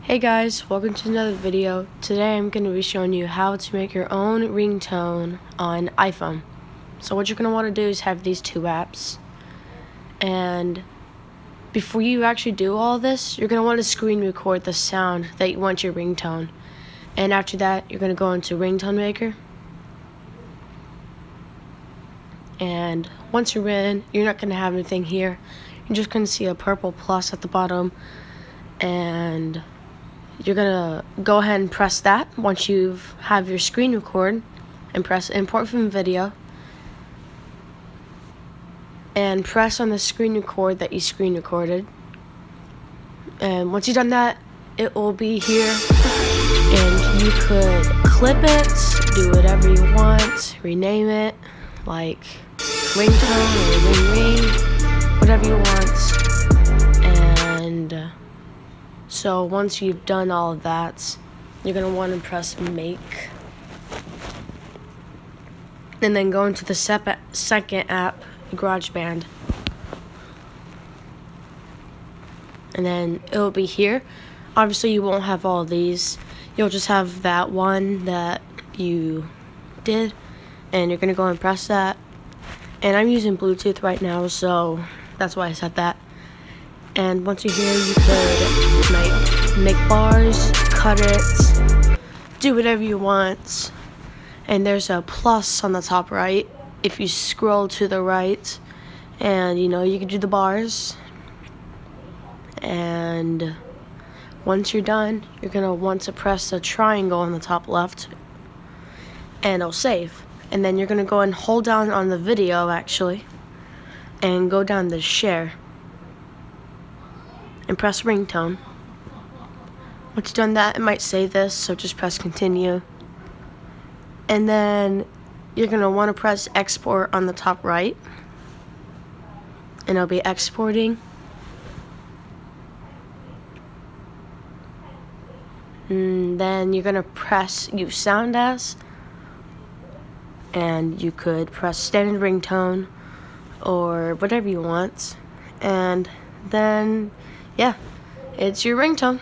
Hey guys, welcome to another video. Today I'm going to be showing you how to make your own ringtone on iPhone. So what you're going to want to do is have these two apps. And before you actually do all this, you're going to want to screen record the sound that you want your ringtone. And after that, you're going to go into Ringtone Maker. And once you're in, you're not going to have anything here. You're just going to see a purple plus at the bottom. And you're gonna go ahead and press that once you have your screen record, and press import from video, and press on the screen record that you screen recorded. And once you've done that, it will be here, and you could clip it, do whatever you want, rename it like ringtone or ring, whatever you want. And so once you've done all of that, you're going to want to press make. And then go into the second app, GarageBand. And then it will be here. Obviously you won't have all of these. You'll just have that one that you did. And you're going to go and press that. And I'm using Bluetooth right now, so that's why I said that. And once you're here, you could make bars, cut it, do whatever you want. And there's a plus on the top right if you scroll to the right. And you can do the bars. And once you're done, you're going to want to press the triangle on the top left. And it'll save. And then you're going to go and hold down on the video, actually. And go down to share. And press ringtone. Once you've done that, it might save this, so just press continue. And then you're going to want to press export on the top right. And it'll be exporting. And then you're going to press use sound as. And you could press standard ringtone or whatever you want. And then yeah, it's your ringtone.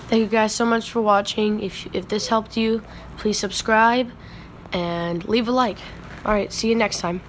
Thank you guys so much for watching. If this helped you, please subscribe and leave a like. Alright, see you next time.